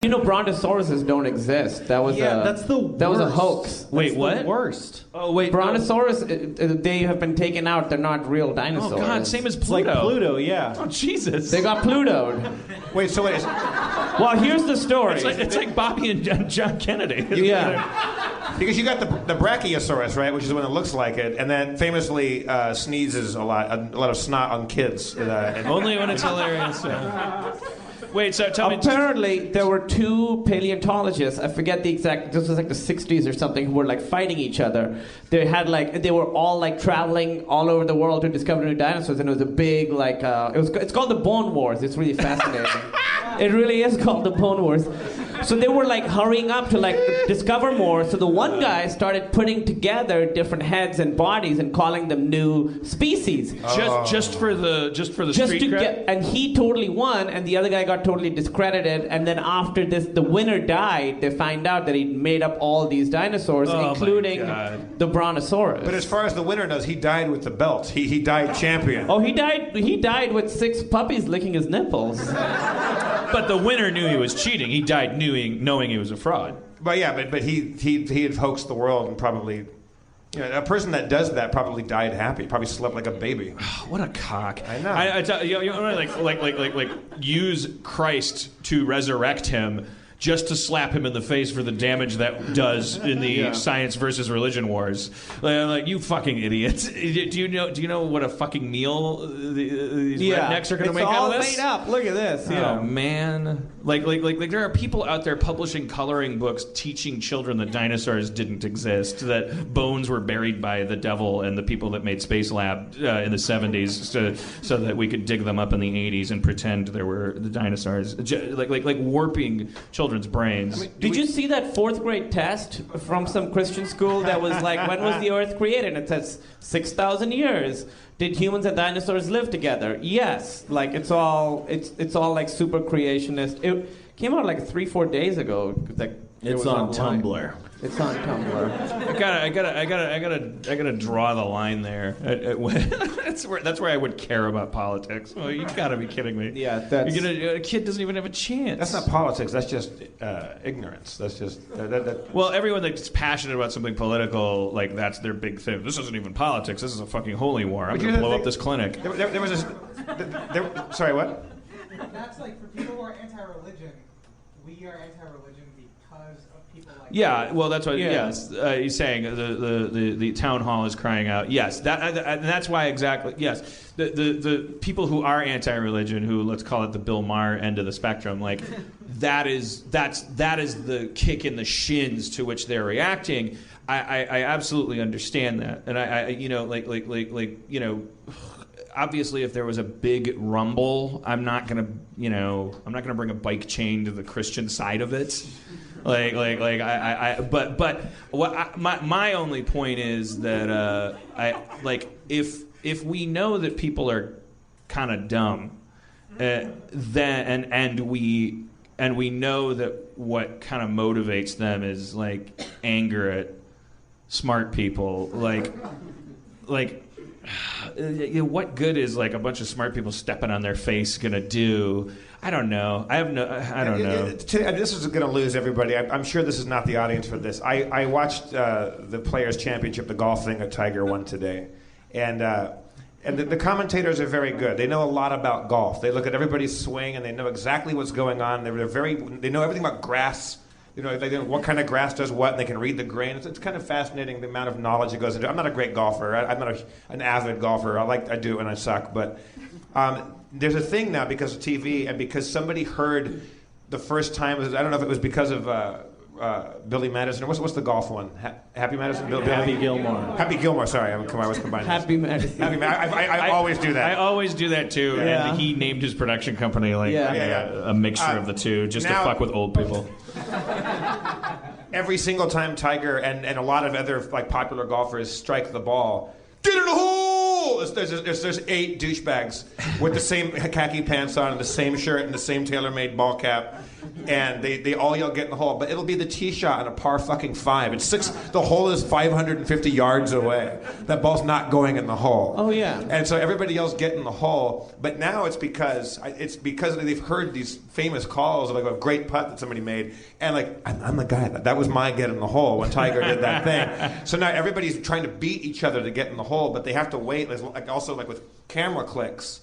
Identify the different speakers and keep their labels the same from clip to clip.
Speaker 1: You know, Brontosauruses don't exist. That was
Speaker 2: that's the worst.
Speaker 1: That was a hoax.
Speaker 3: Wait,
Speaker 2: That's
Speaker 3: what?
Speaker 2: The worst.
Speaker 3: Oh, wait.
Speaker 1: Brontosaurus, they have been taken out. They're not real dinosaurs.
Speaker 3: Oh, God, same as
Speaker 2: It's
Speaker 3: Pluto.
Speaker 2: like Pluto, yeah.
Speaker 3: Oh, Jesus.
Speaker 1: They got Plutoed.
Speaker 4: Wait.
Speaker 1: Well, here's the story.
Speaker 3: It's like Bobby and John Kennedy.
Speaker 1: Yeah.
Speaker 4: Because you got the Brachiosaurus, right, which is the one that looks like it, and then famously sneezes a lot of snot on kids.
Speaker 3: Only when it's hilarious. Wait, so tell me.
Speaker 1: Apparently, there were two paleontologists. I forget the exact. This was like the '60s or something. Who were like fighting each other. They were all like traveling all over the world to discover new dinosaurs, and it was a big like. It's called the Bone Wars. It's really fascinating. It really is called the Bone Wars. So they were like hurrying up to like discover more. So the one guy started putting together different heads and bodies and calling them new species.
Speaker 3: Just for the street cred?
Speaker 1: And he totally won, and the other guy got totally discredited. And then after this, the winner died. They find out that he'd made up all these dinosaurs, including the Brontosaurus.
Speaker 4: But as far as the winner knows, he died with the belt. He died champion.
Speaker 1: Oh, he died. He died with 6 puppies licking his nipples.
Speaker 3: But the winner knew he was cheating. He died knowing he was a fraud.
Speaker 4: But yeah, but he had hoaxed the world and probably, a person that does that probably died happy. Probably slept like a baby.
Speaker 3: What a cock!
Speaker 4: I know.
Speaker 3: I tell you, like use Christ to resurrect him. Just to slap him in the face for the damage that does in the science versus religion wars, like you fucking idiots! Do you know what a fucking meal these rednecks are going to make out of this?
Speaker 1: It's all made up. Look at this.
Speaker 3: Oh man, like there are people out there publishing coloring books teaching children that dinosaurs didn't exist, that bones were buried by the devil and the people that made Space Lab in the 70s, so that we could dig them up in the 80s and pretend there were the dinosaurs, like warping children's brains.
Speaker 1: Did you see that 4th grade test from some Christian school that was like, when was the Earth created? And it says 6,000 years. Did humans and dinosaurs live together? Yes. Like it's all like super creationist. It came out like 3-4 days ago. Like
Speaker 2: it's on Tumblr.
Speaker 1: It's on Tumblr.
Speaker 3: I gotta draw the line there. That's where I would care about politics. Oh, you gotta be kidding me.
Speaker 1: Yeah, that's...
Speaker 3: a kid doesn't even have a chance.
Speaker 4: That's not politics. That's just ignorance. That's just...
Speaker 3: Well, everyone that's passionate about something political, like that's their big thing. This isn't even politics. This is a fucking holy war. I'm gonna blow up this clinic.
Speaker 4: There was this... sorry, what?
Speaker 5: That's like, for people who are anti-religion, we are anti-religion because of people like...
Speaker 3: Yeah, well, that's what. Yes, he's saying the town hall is crying out. Yes, and that's why exactly. Yes, the people who are anti-religion, who let's call it the Bill Maher end of the spectrum, like that is the kick in the shins to which they're reacting. I absolutely understand that, and I obviously, if there was a big rumble, I'm not gonna bring a bike chain to the Christian side of it. But my only point is that if we know that people are kind of dumb, then and we know that what kind of motivates them is like anger at smart people, like what good is like a bunch of smart people stepping on their face gonna do? I don't know. I don't know.
Speaker 4: This is going to lose everybody. I'm sure this is not the audience for this. I watched the Players' Championship, the golf thing that Tiger won today, and the commentators are very good. They know a lot about golf. They look at everybody's swing and they know exactly what's going on. They know everything about grass. They know what kind of grass does what, and they can read the grain. It's kind of fascinating the amount of knowledge that goes into it. I'm not a great golfer. I'm not an avid golfer. I do it when I suck, but. There's a thing now because of TV and because somebody heard the first time. I don't know if it was because of Billy Madison or what's the golf one? Happy Madison,
Speaker 2: Happy Gilmore.
Speaker 4: Happy Gilmore. Sorry, I was combining.
Speaker 1: Happy Madison.
Speaker 4: I always do that.
Speaker 3: I always do that too.
Speaker 1: Yeah.
Speaker 3: And he named his production company a mixture of the two, just to fuck with old people.
Speaker 4: Every single time Tiger and a lot of other like popular golfers strike the ball, get in the hole. There's 8 douchebags with the same khaki pants on and the same shirt and the same tailor-made ball cap. and they all yell, get in the hole. But it'll be the tee shot on a par fucking 5. The hole is 550 yards away. That ball's not going in the hole.
Speaker 1: Oh, yeah.
Speaker 4: And so everybody yells, get in the hole. But now it's because they've heard these famous calls of like a great putt that somebody made. And like, I'm the guy. That was my get in the hole when Tiger did that thing. So now everybody's trying to beat each other to get in the hole, but they have to wait. Like also like with camera clicks.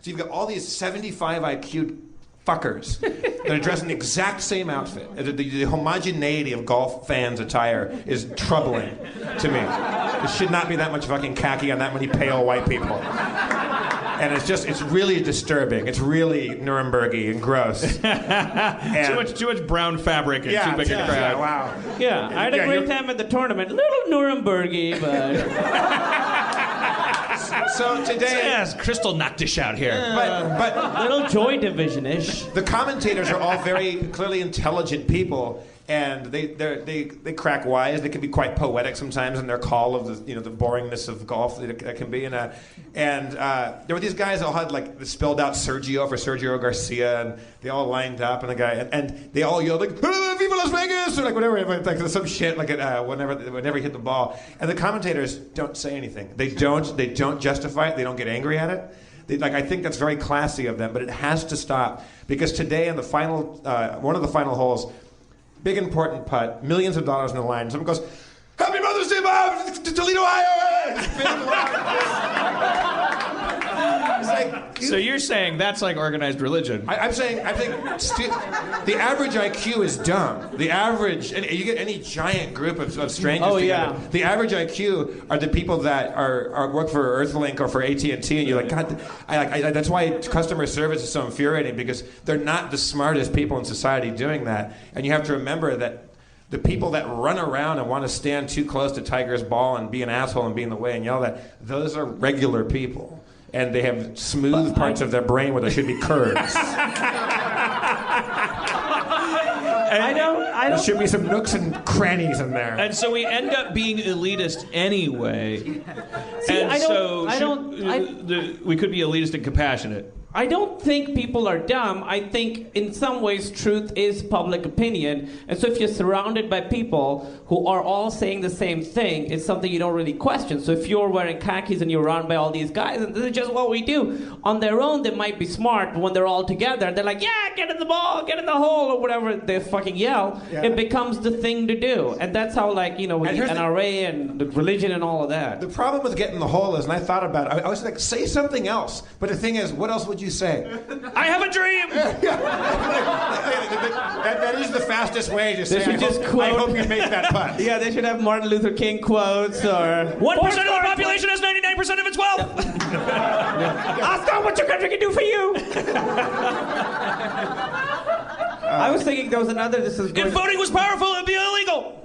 Speaker 4: So you've got all these 75 IQ fuckers that are dressed in the exact same outfit. The homogeneity of golf fans' attire is troubling to me. There should not be that much fucking khaki on that many pale white people. And it's really disturbing. It's really Nuremberg-y and gross. And
Speaker 3: too much brown fabric and too big a crowd.
Speaker 4: Yeah, wow.
Speaker 1: Yeah, I had a great time at the tournament. Little Nuremberg-y, but...
Speaker 4: So today...
Speaker 3: Yes, Crystal knocked dish out here.
Speaker 4: But
Speaker 1: little Joy Division-ish.
Speaker 4: the commentators are all very clearly intelligent people, and they crack wise. They can be quite poetic sometimes in their call of the boringness of golf that can be. And there were these guys that all had like the spelled out Sergio for Sergio Garcia, and they all lined up, and the guy and they all yelled like "Viva Las Vegas" or like whatever, like some shit like whenever he hit the ball. And the commentators don't say anything. They don't justify it. They don't get angry at it. I think that's very classy of them, but it has to stop because today in the final one of the final holes. Big important putt, millions of dollars on the line. Someone goes, "Happy Mother's Day, Bob, to Toledo, Iowa!" It's like,
Speaker 3: So you're saying that's like organized religion?
Speaker 4: I think the average IQ is dumb. The average, and you get any giant group of strangers together.
Speaker 1: Yeah.
Speaker 4: The average IQ are the people that are work for Earthlink or for AT&T, and you're like, God, that's why customer service is so infuriating because they're not the smartest people in society doing that, and you have to remember that. The people that run around and want to stand too close to Tiger's ball and be an asshole and be in the way and yell that, those are regular people. And they have smooth parts of their brain where there should be curves. There should be some nooks and crannies in there.
Speaker 3: And so we end up being elitist anyway.
Speaker 1: See,
Speaker 3: we could be elitist and compassionate.
Speaker 1: I don't think people are dumb. I think in some ways truth is public opinion. And so if you're surrounded by people who are all saying the same thing, it's something you don't really question. So if you're wearing khakis and you're around by all these guys, and this is just what we do. On their own, they might be smart, but when they're all together, they're like, yeah, get in the ball, get in the hole, or whatever they fucking yell. Yeah. It becomes the thing to do. And that's how, with the NRA and the religion and all of that.
Speaker 4: The problem with getting the hole is, and I thought about it, I was like, say something else. But the thing is, what else would you say?
Speaker 3: I have a dream!
Speaker 4: that is the fastest way to say, I hope you make that putt.
Speaker 1: Yeah, they should have Martin Luther King quotes or...
Speaker 3: 1% of the population has 99% of its wealth!
Speaker 1: Ask them what your country can do for you! I was thinking there was another...
Speaker 3: If voting was powerful, it would be illegal!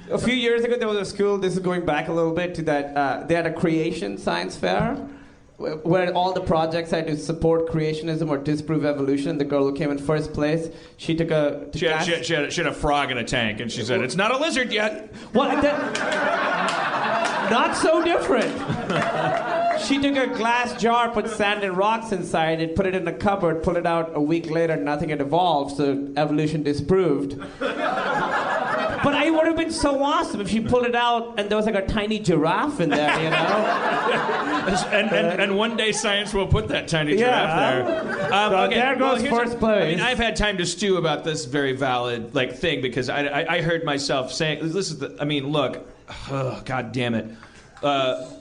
Speaker 1: A few years ago, there was a school, this is going back a little bit, to that they had a creation science fair where all the projects had to support creationism or disprove evolution. The girl who came in first place, she took a...
Speaker 3: She had a frog in a tank, and she said, it's not a lizard yet.
Speaker 1: Well, not so different. She took a glass jar, put sand and rocks inside it, put it in a cupboard, pulled it out a week later, nothing had evolved, so evolution disproved. But it would have been so awesome if she pulled it out and there was like a tiny giraffe in there, you know?
Speaker 3: and one day science will put that tiny giraffe there.
Speaker 1: So there goes first place.
Speaker 3: I mean, I've had time to stew about this very valid thing because I heard myself saying, look, God damn it.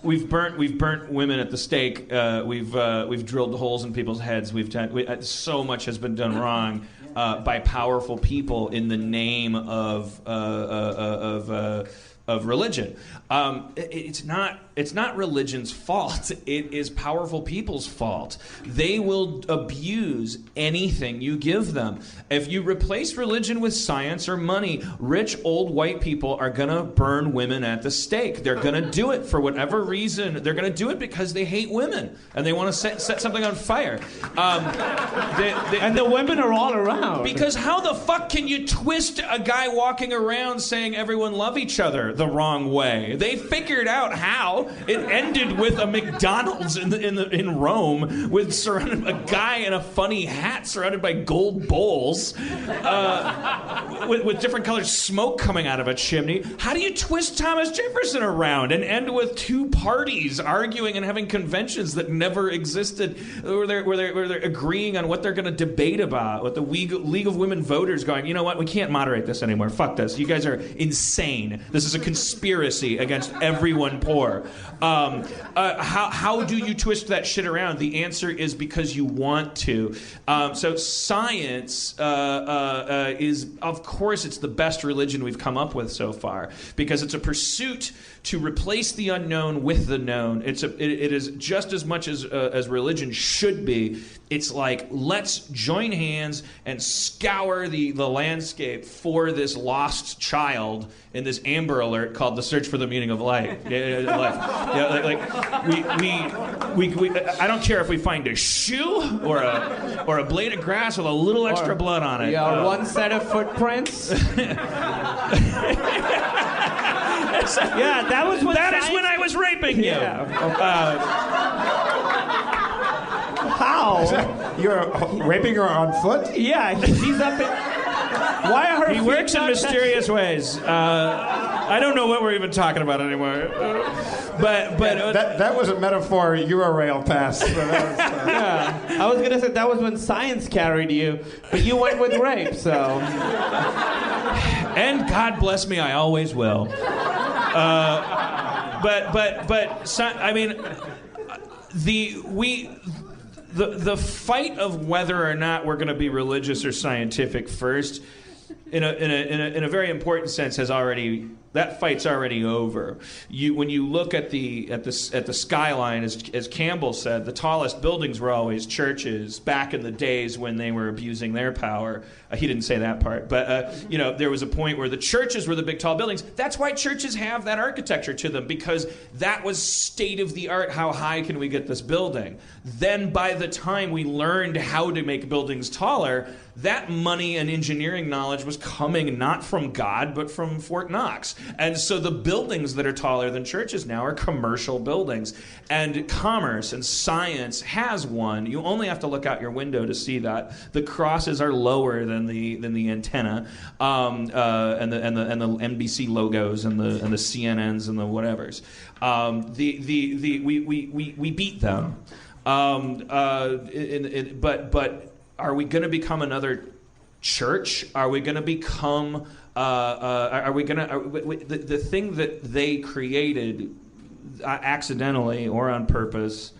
Speaker 3: We've burnt women at the stake. We've drilled holes in people's heads. So much has been done wrong by powerful people in the name of religion. It's not religion's fault. It is powerful people's fault. They will abuse anything you give them. If you replace religion with science or money, rich old white people are going to burn women at the stake. They're going to do it for whatever reason. They're going to do it because they hate women and they want to set something on fire.
Speaker 1: And the women are all around.
Speaker 3: Because how the fuck can you twist a guy walking around saying everyone love each other the wrong way? They figured out how. know, it ended with a McDonald's in Rome with surrounded a guy in a funny hat surrounded by gold bowls, with different colored smoke coming out of a chimney. How do you twist Thomas Jefferson around and end with two parties arguing and having conventions that never existed, where they're agreeing on what they're going to debate about, with the League of Women Voters going, you know what, we can't moderate this anymore. Fuck this. You guys are insane. This is a conspiracy against everyone poor. How do you twist that shit around? The answer is because you want to. So science is, of course, it's the best religion we've come up with so far, because it's a pursuit to replace the unknown with the known. It is just as much as religion should be. It's like, let's join hands and scour the landscape for this lost child in this Amber Alert called The Search for the Meaning of Life. I don't care if we find a shoe or a blade of grass with a little extra blood on it.
Speaker 1: Yeah, one set of footprints. Yeah, that was when
Speaker 3: That is when I was raping you.
Speaker 1: Yeah. How?
Speaker 4: You're raping her on foot?
Speaker 1: Yeah, he's up in... Why are her
Speaker 3: He
Speaker 1: feet
Speaker 3: works in
Speaker 1: not
Speaker 3: mysterious ways. I don't know what we're even talking about anymore. But
Speaker 4: That was a metaphor Eurorail pass. So that was,
Speaker 1: Yeah, I was gonna say that was when science carried you, but you went with rape, so...
Speaker 3: And God bless me, I always will. I mean, the fight of whether or not we're going to be religious or scientific first, in a very important sense, that fight's already over. When you look at the skyline, as Campbell said, the tallest buildings were always churches back in the days when they were abusing their power. He didn't say that part, but there was a point where the churches were the big tall buildings. That's why churches have that architecture to them, because that was state of the art. How high can we get this building? Then by the time we learned how to make buildings taller, that money and engineering knowledge was coming not from God, but from Fort Knox. And so the buildings that are taller than churches now are commercial buildings. And commerce and science has one. You only have to look out your window to see that. The crosses are lower than the antenna, and the NBC logos and the CNNs and the whatevers. We beat them. But are we going to become another church? Are we going to become? The thing that they created accidentally or on purpose,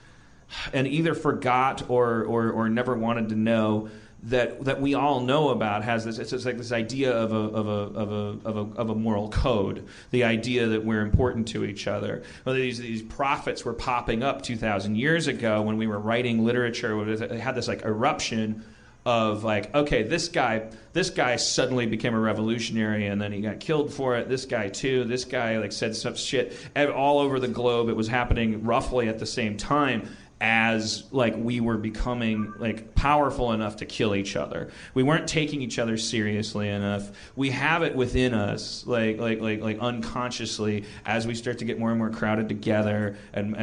Speaker 3: and either forgot or never wanted to know, that we all know about, has this. It's like this idea of a moral code. The idea that we're important to each other. Well, these prophets were popping up 2,000 years ago when we were writing literature. It had this like eruption of like, okay, this guy suddenly became a revolutionary and then he got killed for it. This guy too. This guy like said some shit. And all over the globe, it was happening roughly at the same time as like we were becoming like powerful enough to kill each other. We weren't taking each other seriously enough. We have it within us, like unconsciously, as we start to get more and more crowded together, and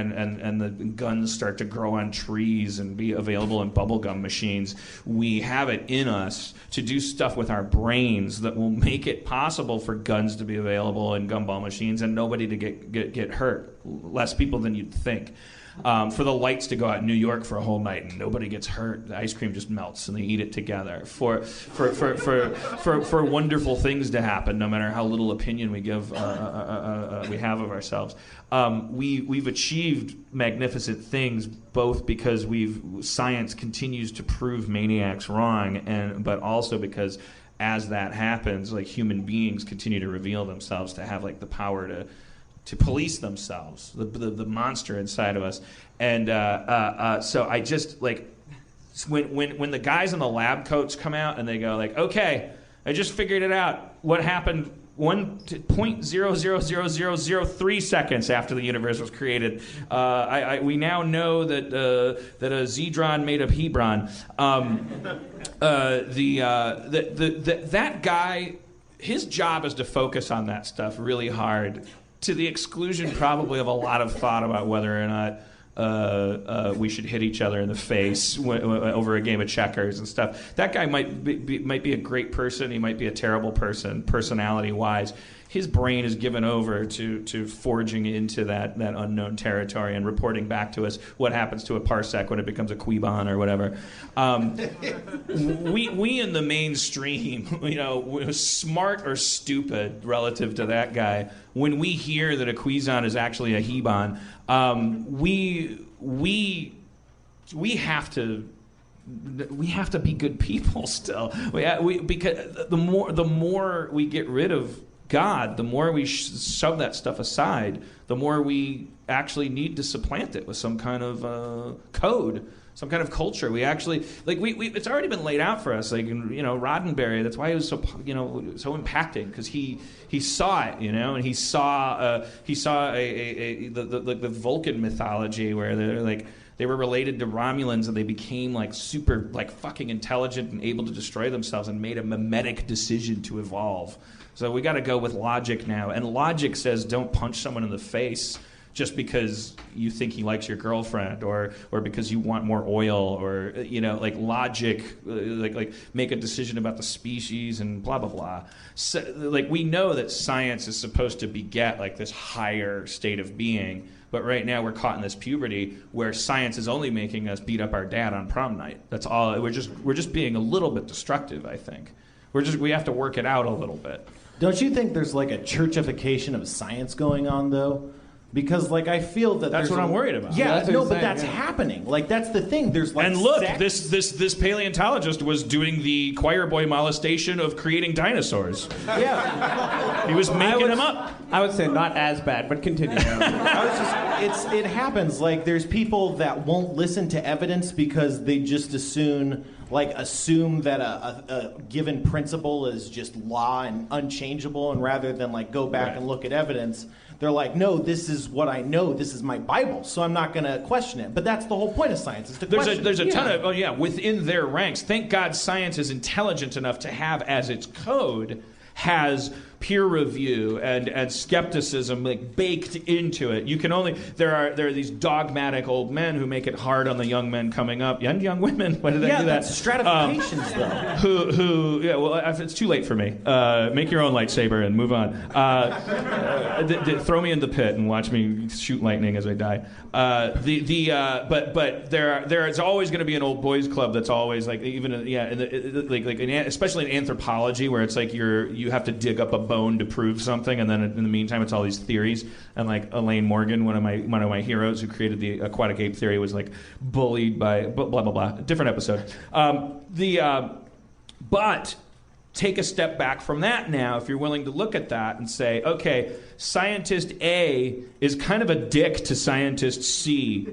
Speaker 3: the guns start to grow on trees and be available in bubblegum machines. We have it in us to do stuff with our brains that will make it possible for guns to be available in gumball machines and nobody to get hurt. Less people than you'd think. For the lights to go out in New York for a whole night and nobody gets hurt. The ice cream just melts and they eat it together. For wonderful things to happen, no matter how little opinion we give, we have of ourselves. We've achieved magnificent things, both because science continues to prove maniacs wrong, but also because as that happens, like human beings continue to reveal themselves to have like the power to police themselves, the monster inside of us. And so I just like when the guys in the lab coats come out and they go like, okay, I just figured it out. What happened 1.00003 seconds after the universe was created? We now know that a Zedron made of Hebron. That guy, his job is to focus on that stuff really hard to the exclusion probably of a lot of thought about whether or not we should hit each other in the face over a game of checkers and stuff. That guy might be a great person. He might be a terrible person, personality-wise. His brain is given over to forging into that unknown territory and reporting back to us what happens to a parsec when it becomes a quibon or whatever. We in the mainstream, smart or stupid relative to that guy, when we hear that a quizon is actually a hebon, we have to be good people still. Because the more we get rid of God, the more we shove that stuff aside, the more we actually need to supplant it with some kind of code, some kind of culture. We actually it's already been laid out for us. Roddenberry. That's why he was so impacting, because he saw it, and he saw the Vulcan mythology where they were related to Romulans and they became super fucking intelligent and able to destroy themselves and made a mimetic decision to evolve. So we got to go with logic now, and logic says don't punch someone in the face just because you think he likes your girlfriend or because you want more oil, or logic, make a decision about the species and blah blah blah. So, we know that science is supposed to beget this higher state of being, but right now we're caught in this puberty where science is only making us beat up our dad on prom night. That's all. We're just being a little bit destructive, I think. We have to work it out a little bit.
Speaker 2: Don't you think there's a churchification of science going on, though? Because I feel that
Speaker 3: that's what I'm worried about.
Speaker 2: Yeah, that's happening. That's the thing. There's
Speaker 3: and look,
Speaker 2: sex.
Speaker 3: this paleontologist was doing the choir boy molestation of creating dinosaurs.
Speaker 2: Yeah,
Speaker 3: he was making them up.
Speaker 1: I would say not as bad, but continue.
Speaker 2: It happens. There's people that won't listen to evidence because they just assume that a given principle is just law and unchangeable, and rather than go back and look at evidence, they're no, this is what I know, this is my Bible, so I'm not going to question it. But that's the whole point of science, is to question it.
Speaker 3: There's a ton of within their ranks. Thank God science is intelligent enough to have as its code has peer review and skepticism baked into it. You can only there are these dogmatic old men who make it hard on the young men coming up and young women. Why do they do that?
Speaker 2: That's stratifications, though.
Speaker 3: Well, it's too late for me. Make your own lightsaber and move on. Throw me in the pit and watch me shoot lightning as I die. But there's always going to be an old boys club that's always especially in anthropology, where it's you have to dig up a bone to prove something, and then in the meantime it's all these theories. And Elaine Morgan, one of my heroes who created the aquatic ape theory, was bullied by blah blah blah. Different episode. But take a step back from that now, if you're willing to look at that and say, okay, scientist A is kind of a dick to scientist C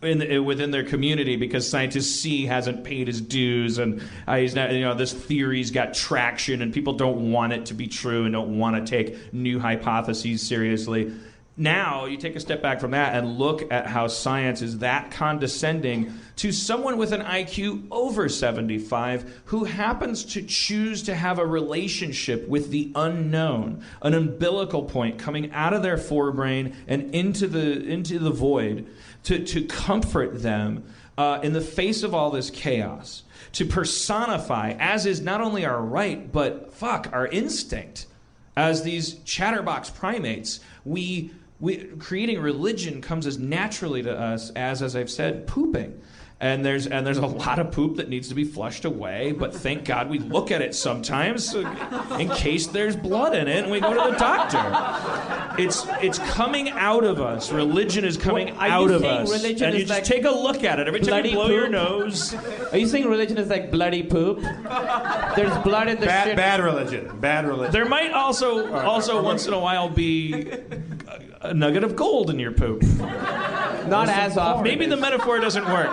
Speaker 3: within their community because scientist C hasn't paid his dues, and he's not, this theory's got traction and people don't want it to be true and don't want to take new hypotheses seriously. Now you take a step back from that and look at how science is that condescending to someone with an IQ over 75 who happens to choose to have a relationship with the unknown, an umbilical point coming out of their forebrain and into the void, to comfort them in the face of all this chaos, to personify, as is not only our right, but our instinct. As these chatterbox primates, we creating religion comes as naturally to us as I've said, pooping. And there's a lot of poop that needs to be flushed away, but thank God we look at it sometimes in case there's blood in it, and we go to the doctor. It's coming out of us. Religion is coming out of us. And you just take a look at it. Every time you blow your nose.
Speaker 1: Are you saying religion is like bloody poop? There's blood in the shit.
Speaker 4: Bad religion. Bad religion.
Speaker 3: There might also once in a while be a nugget of gold in your poop.
Speaker 1: Not as often.
Speaker 3: Maybe the metaphor doesn't work.